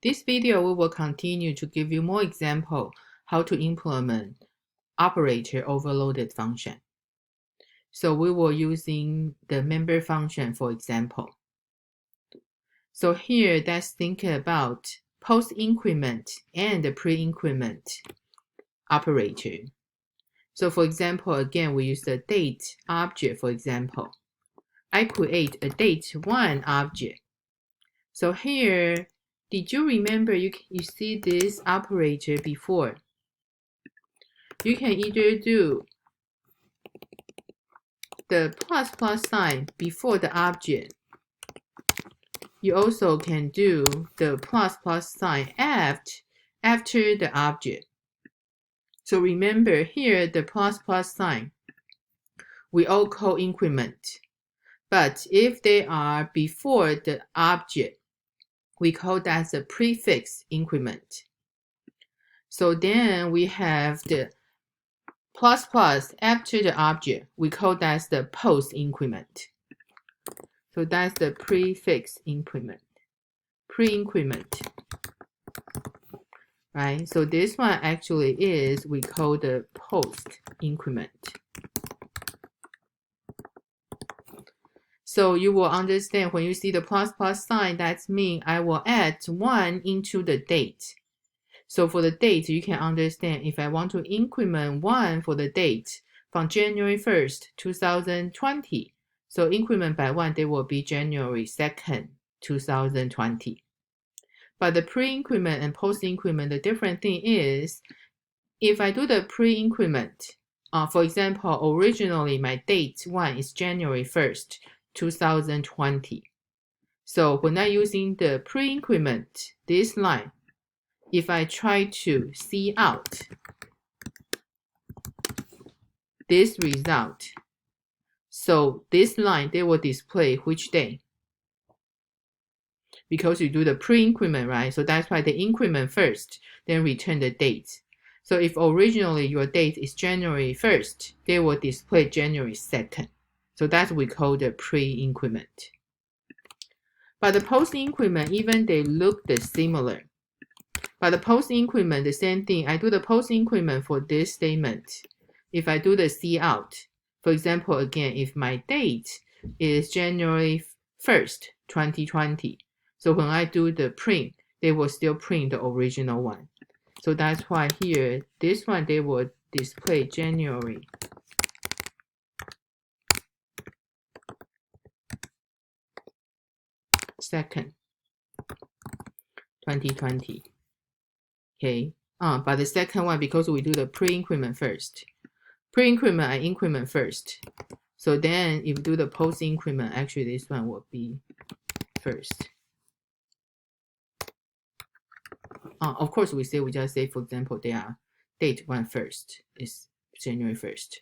This video, we will continue to give you more example how to implement operator overloaded function. So we will using the member function for example. So here, let's think about post-increment and the pre-increment operator. So for example, again, we use the date object for example. I create a date1 object. So here, did you remember you see this operator before? You can either do the plus sign before the object. You also can do the plus sign after the object. So remember here, the plus sign, we all call increment. But if they are before the object, we call that the prefix increment. So then we have the plus after the object, we call that the post increment. So that's the prefix increment, pre-increment, right? So this one actually is, we call the post increment. So you will understand when you see the plus sign, that means I will add 1 into the date. So for the date, you can understand if I want to increment 1 for the date from January 1st, 2020. So increment by 1, they will be January 2nd, 2020. But the pre-increment and post-increment, the different thing is, if I do the pre-increment, for example, originally my date 1 is January 1st, 2020. So when I'm using the pre-increment, this line, if I try to see out this result, so this line, they will display which day. Because you do the pre-increment, right? So that's why they increment first, then return the date. So if originally your date is January 1st, they will display January 2nd. So that's what we call the pre-increment. But the post-increment, even they look similar. But the post-increment, the same thing. I do the post-increment for this statement. If I do the see out, for example, again, if my date is January 1st, 2020, so when I do the print, they will still print the original one. So that's why here, this one, they will display January 2nd, 2020. Okay, but the second one, because we do the pre-increment first. Pre-increment and increment first. So then if you do the post-increment, actually this one will be first. Of course, we just say, for example, they are date 1 first is January 1st.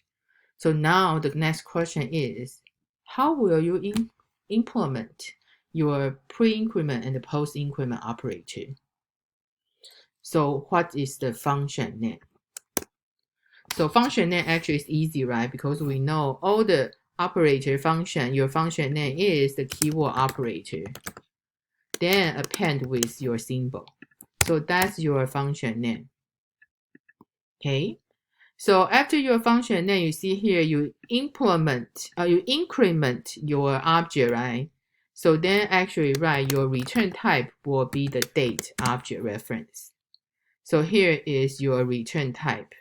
So now the next question is, how will you implement your pre-increment and the post-increment operator? So what is the function name? So function name actually is easy, right? Because we know all the operator function, your function name is the keyword operator. Then append with your symbol. So that's your function name. Okay. So after your function name, you see here, you increment your object, right? So then actually, right, your return type will be the date object reference. So here is your return type.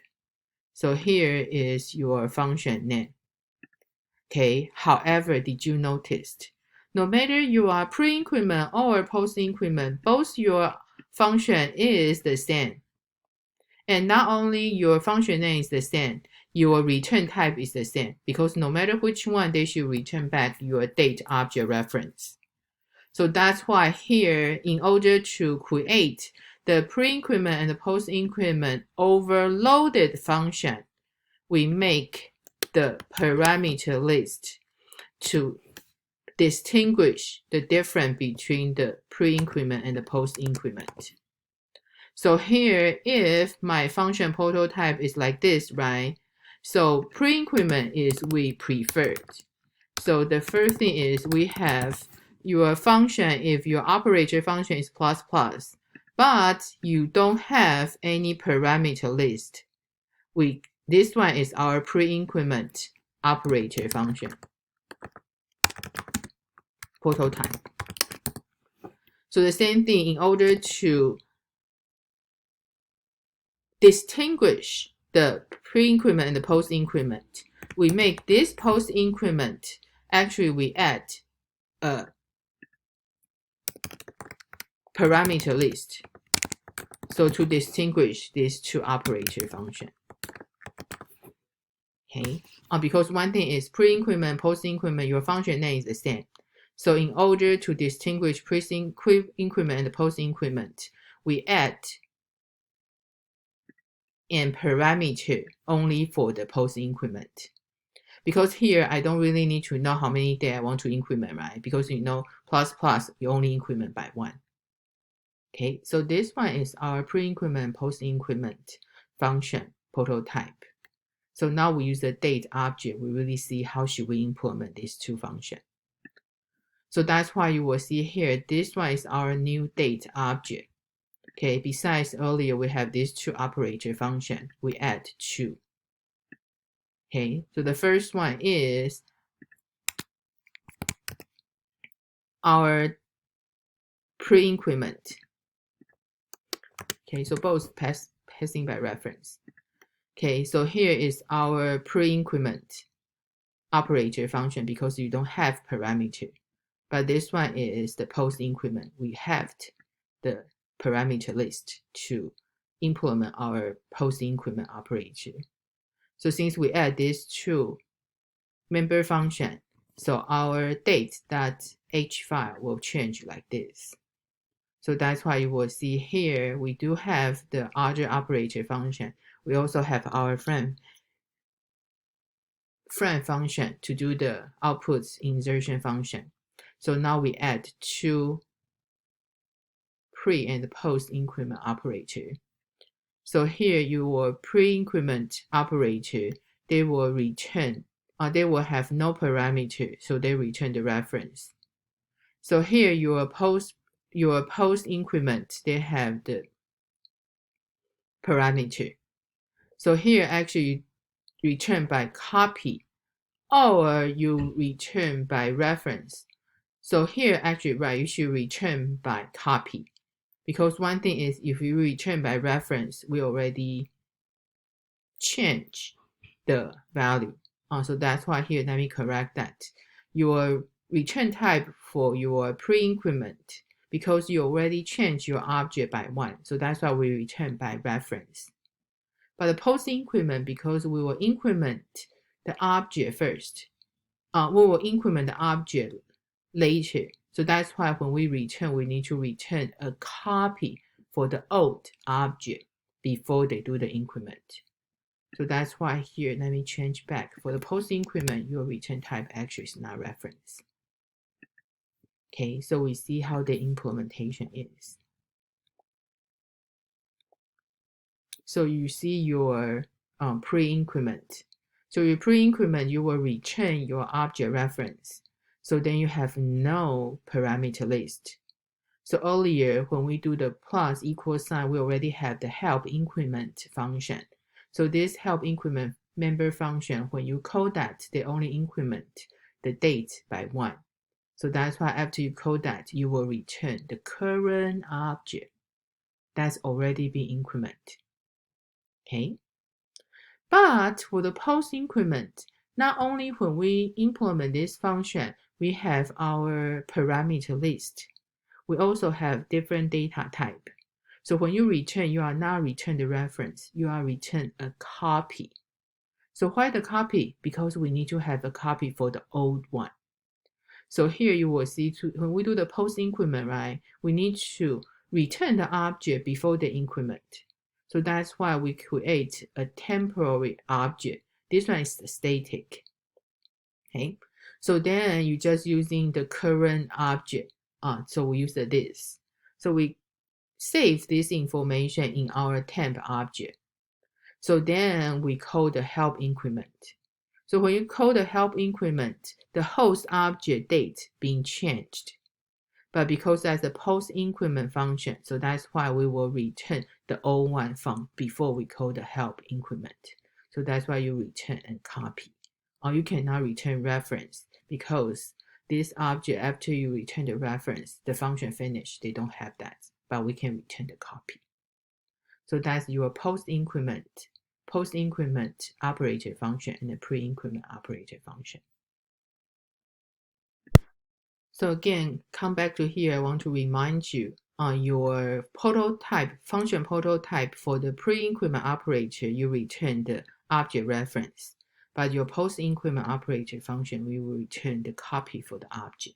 So here is your function name. Okay, however, did you notice? No matter you are pre-increment or post-increment, both your function is the same. And not only your function name is the same, your return type is the same. Because no matter which one, they should return back your date object reference. So that's why here, in order to create the pre-increment and the post-increment overloaded function, we make the parameter list to distinguish the difference between the pre-increment and the post-increment. So here, if my function prototype is like this, right? So pre-increment is we preferred. So the first thing is we have your function, if your operator function is plus, but you don't have any parameter list. This one is our pre-increment operator function, portal type. So the same thing, in order to distinguish the pre-increment and the post-increment, we make this post-increment, actually we add a parameter list. So to distinguish these two operator functions. Okay, because one thing is pre-increment, post-increment, your function name is the same. So in order to distinguish pre-increment and post-increment, we add a parameter only for the post-increment. Because here, I don't really need to know how many days I want to increment, right? Because you know, plus plus, you only increment by 1. Okay, so this one is our pre-increment, post-increment function portal type. So now we use the date object. We really see how should we implement these two functions. So that's why you will see here, this one is our new date object. Okay, besides earlier, we have these two operator function. We add 2. Okay, so the first one is our pre-increment. Okay, so both passing by reference. Okay, so here is our pre-increment operator function because you don't have parameter. But this one is the post-increment. We have the parameter list to implement our post-increment operator. So since we add these two member function, so our date.h file will change like this. So that's why you will see here, we do have the other operator function. We also have our friend function to do the outputs insertion function. So now we add 2 pre and post increment operator. So here your pre-increment operator, they will return, they will have no parameter, so they return the reference. So here your post increment, they have the parameter. So here actually you return by copy or you return by reference. So here actually, right, you should return by copy. Because one thing is, if you return by reference, we already change the value. So that's why here, let me correct that. Your return type for your pre-increment, because you already changed your object by 1. So that's why we return by reference. But the post-increment, because we will increment the object first, we will increment the object later. So that's why when we return, we need to return a copy for the old object before they do the increment. So that's why here, let me change back. For the post increment, your return type actually is not reference. Okay, so we see how the implementation is. So you see your pre-increment. So your pre-increment, you will return your object reference. So then you have no parameter list. So earlier, when we do the plus equal sign, we already have the help increment function. So this help increment member function, when you call that, they only increment the date by 1. So that's why after you call that, you will return the current object that's already been incremented. Okay. But for the post increment, not only when we implement this function, we have our parameter list. We also have different data type. So when you return, you are not return the reference, you are return a copy. So why the copy? Because we need to have a copy for the old one. So here you will see, when we do the post increment, right, we need to return the object before the increment. So that's why we create a temporary object. This one is static. Okay, so then you just using the current object. So we use this. So we save this information in our temp object. So then we call the help increment. So when you call the help increment, the host object date being changed. But because that's a post-increment function, so that's why we will return the old one from before we call the help increment. So that's why you return and copy. Or you cannot return reference because this object, after you return the reference, the function finished, they don't have that, but we can return the copy. So that's your post-increment operator function and the pre-increment operator function. So again, come back to here, I want to remind you on your prototype, function prototype for the pre-increment operator, you return the object reference. But your post-increment operator function, we will return the copy for the object.